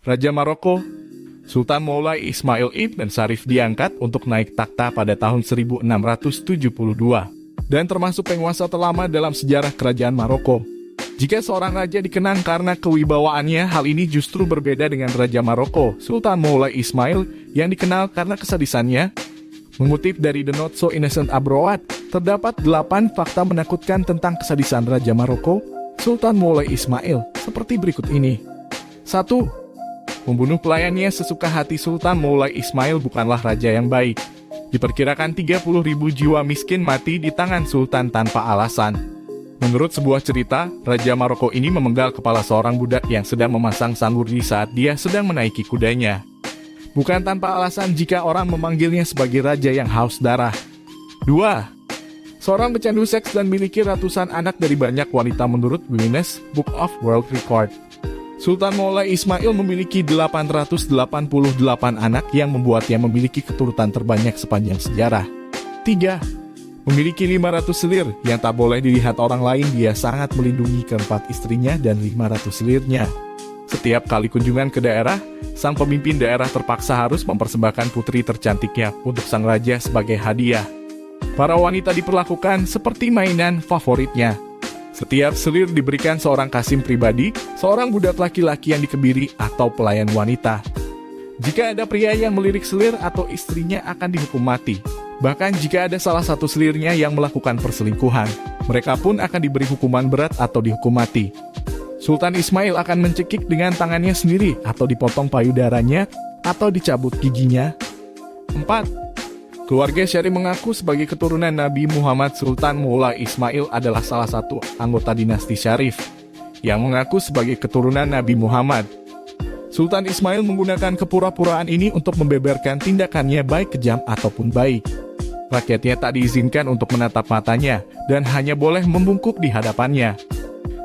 Raja Maroko, Sultan Moulay Ismail Ibn Sharif diangkat untuk naik takhta pada tahun 1672 dan termasuk penguasa terlama dalam sejarah kerajaan Maroko. Jika seorang raja dikenang karena kewibawaannya, hal ini justru berbeda dengan Raja Maroko, Sultan Moulay Ismail, yang dikenal karena kesadisannya. Mengutip dari The Not So Innocent Abroad, terdapat 8 fakta menakutkan tentang kesadisan Raja Maroko, Sultan Moulay Ismail, seperti berikut ini. 1. Membunuh pelayannya sesuka hati. Sultan Moulay Ismail bukanlah raja yang baik. Diperkirakan 30.000 jiwa miskin mati di tangan Sultan tanpa alasan. Menurut sebuah cerita, Raja Maroko ini memenggal kepala seorang budak yang sedang memasang sanggurdi saat dia sedang menaiki kudanya. Bukan tanpa alasan jika orang memanggilnya sebagai raja yang haus darah. 2. Seorang pecandu seks dan memiliki ratusan anak dari banyak wanita menurut Guinness Book of World Record. Sultan Moulay Ismail memiliki 888 anak yang membuatnya memiliki keturunan terbanyak sepanjang sejarah. 3. Memiliki 500 selir yang tak boleh dilihat orang lain. Dia sangat melindungi keempat istrinya dan 500 selirnya. Setiap kali kunjungan ke daerah, sang pemimpin daerah terpaksa harus mempersembahkan putri tercantiknya untuk sang raja sebagai hadiah. Para wanita diperlakukan seperti mainan favoritnya. Setiap selir diberikan seorang kasim pribadi, seorang budak laki-laki yang dikebiri, atau pelayan wanita. Jika ada pria yang melirik selir atau istrinya akan dihukum mati. Bahkan jika ada salah satu selirnya yang melakukan perselingkuhan, mereka pun akan diberi hukuman berat atau dihukum mati. Sultan Ismail akan mencekik dengan tangannya sendiri atau dipotong payudaranya atau dicabut giginya. 4. Keluarga Syarif mengaku sebagai keturunan Nabi Muhammad. Sultan Moulay Ismail adalah salah satu anggota dinasti Syarif yang mengaku sebagai keturunan Nabi Muhammad. Sultan Ismail menggunakan kepura-puraan ini untuk membeberkan tindakannya baik kejam ataupun baik. Rakyatnya tak diizinkan untuk menatap matanya dan hanya boleh membungkuk di hadapannya.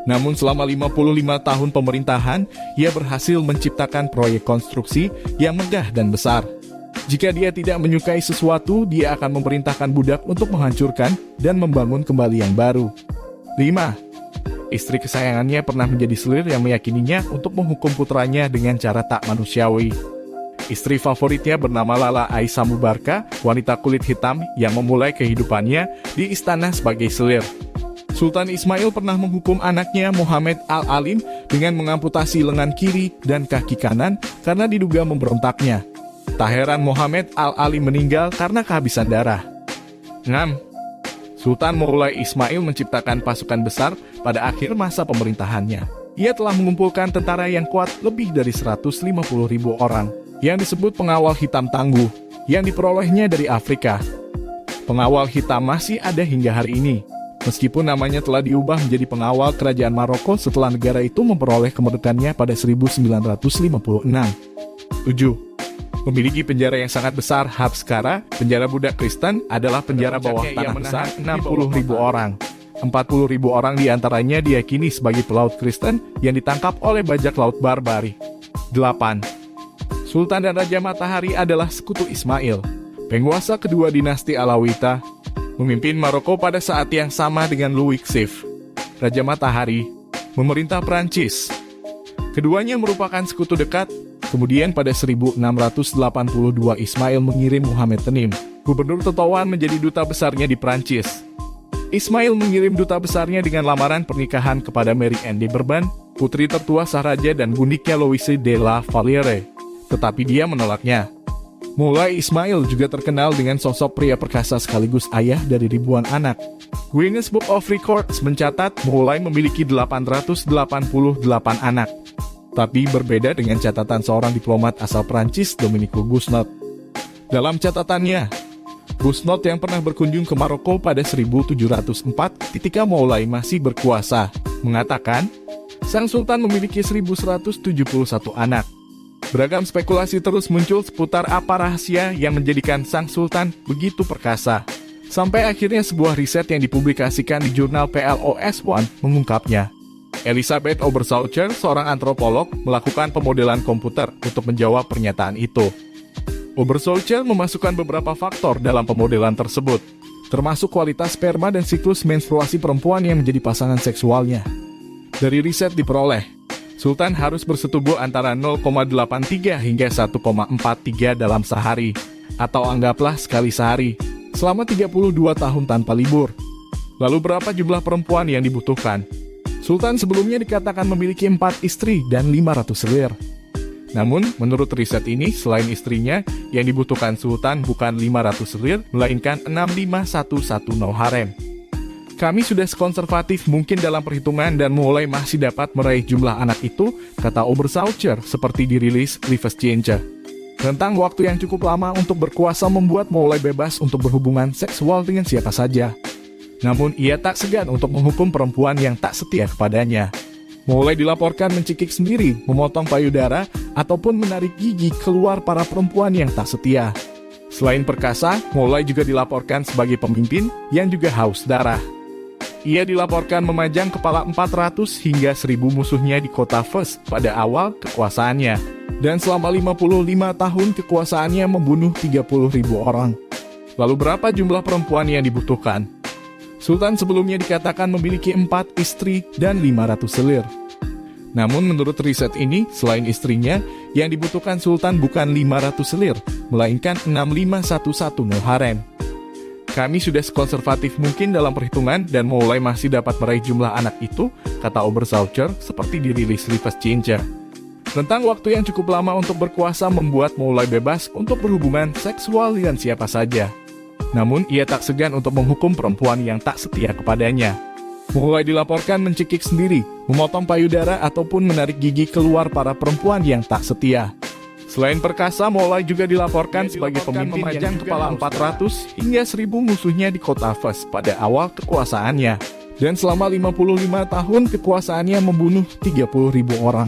Namun selama 55 tahun pemerintahan, ia berhasil menciptakan proyek konstruksi yang megah dan besar. Jika dia tidak menyukai sesuatu, dia akan memerintahkan budak untuk menghancurkan dan membangun kembali yang baru. 5. Istri kesayangannya pernah menjadi selir yang meyakininya untuk menghukum putranya dengan cara tak manusiawi. Istri favoritnya bernama Lala Aisyah Mubarka, wanita kulit hitam yang memulai kehidupannya di istana sebagai selir. Sultan Ismail pernah menghukum anaknya Muhammad Al-Alim dengan mengamputasi lengan kiri dan kaki kanan karena diduga memberontaknya. Tak heran Muhammad Al-Alim meninggal karena kehabisan darah. 6. Sultan Moulay Ismail menciptakan pasukan besar pada akhir masa pemerintahannya. Ia telah mengumpulkan tentara yang kuat lebih dari 150.000 orang, yang disebut pengawal hitam tangguh, yang diperolehnya dari Afrika. Pengawal hitam masih ada hingga hari ini, meskipun namanya telah diubah menjadi pengawal kerajaan Maroko setelah negara itu memperoleh kemerdekaannya pada 1956. 7. Memiliki penjara yang sangat besar. Habskara, penjara budak Kristen, adalah penjara bawah tanah besar 60.000 orang. 40.000 orang diantaranya diyakini sebagai pelaut Kristen yang ditangkap oleh bajak laut barbari. 8. Sultan dan Raja Matahari adalah sekutu Ismail, penguasa kedua dinasti Alawita, memimpin Maroko pada saat yang sama dengan Louis XVI. Raja Matahari memerintah Prancis. Keduanya merupakan sekutu dekat. Kemudian pada 1682 Ismail mengirim Muhammad Tenim, gubernur Tetuan, menjadi duta besarnya di Prancis. Ismail mengirim duta besarnya dengan lamaran pernikahan kepada Mary Anne de Bourbon, putri tertua sah raja dan bundiknya Louise de la Valliere, tetapi dia menolaknya. Moulay Ismail juga terkenal dengan sosok pria perkasa sekaligus ayah dari ribuan anak. Guinness Book of Records mencatat Moulay memiliki 888 anak. Tapi berbeda dengan catatan seorang diplomat asal Prancis, Dominique Gusnot. Dalam catatannya, Gusnot yang pernah berkunjung ke Maroko pada 1704 ketika Moulay masih berkuasa, mengatakan, sang sultan memiliki 1171 anak. Beragam spekulasi terus muncul seputar apa rahasia yang menjadikan sang sultan begitu perkasa. Sampai akhirnya sebuah riset yang dipublikasikan di jurnal PLOS One mengungkapnya. Elisabeth Obersalcher, seorang antropolog, melakukan pemodelan komputer untuk menjawab pernyataan itu. Obersalcher memasukkan beberapa faktor dalam pemodelan tersebut, termasuk kualitas sperma dan siklus menstruasi perempuan yang menjadi pasangan seksualnya. Dari riset diperoleh, Sultan harus bersetubuh antara 0,83 hingga 1,43 dalam sehari, atau anggaplah sekali sehari, selama 32 tahun tanpa libur. Lalu berapa jumlah perempuan yang dibutuhkan? Sultan sebelumnya dikatakan memiliki 4 istri dan 500 selir. Namun, menurut riset ini, selain istrinya, yang dibutuhkan Sultan bukan 500 selir, melainkan 65110 harem. Kami sudah sekonservatif mungkin dalam perhitungan dan mulai masih dapat meraih jumlah anak itu, kata Obersaucher seperti dirilis Liebesdienst. Rentang waktu yang cukup lama untuk berkuasa membuat mulai bebas untuk berhubungan seksual dengan siapa saja. Namun ia tak segan untuk menghukum perempuan yang tak setia kepadanya. Mulai dilaporkan mencekik sendiri, memotong payudara, ataupun menarik gigi keluar para perempuan yang tak setia. Selain perkasa, mulai juga dilaporkan sebagai pemimpin yang juga haus darah. Ia dilaporkan memajang kepala 400 hingga 1000 musuhnya di kota Fes pada awal kekuasaannya. Dan selama 55 tahun kekuasaannya membunuh 30.000 orang. Lalu berapa jumlah perempuan yang dibutuhkan? Sultan sebelumnya dikatakan memiliki 4 istri dan 500 selir. Namun menurut riset ini, selain istrinya, yang dibutuhkan Sultan bukan 500 selir, melainkan 65110 harem. Kami sudah sekonservatif mungkin dalam perhitungan dan mulai masih dapat meraih jumlah anak itu, kata Obersaucher seperti dirilis Liebesdienst. Rentang waktu yang cukup lama untuk berkuasa membuat mulai bebas untuk berhubungan seksual dengan siapa saja. Namun ia tak segan untuk menghukum perempuan yang tak setia kepadanya. Mulai dilaporkan mencekik sendiri, memotong payudara ataupun menarik gigi keluar para perempuan yang tak setia. Selain perkasa, mulai juga dilaporkan sebagai pemimpin memajang kepala 400 hingga 1000 musuhnya di kota Fes pada awal kekuasaannya. Dan selama 55 tahun kekuasaannya membunuh 30.000 orang.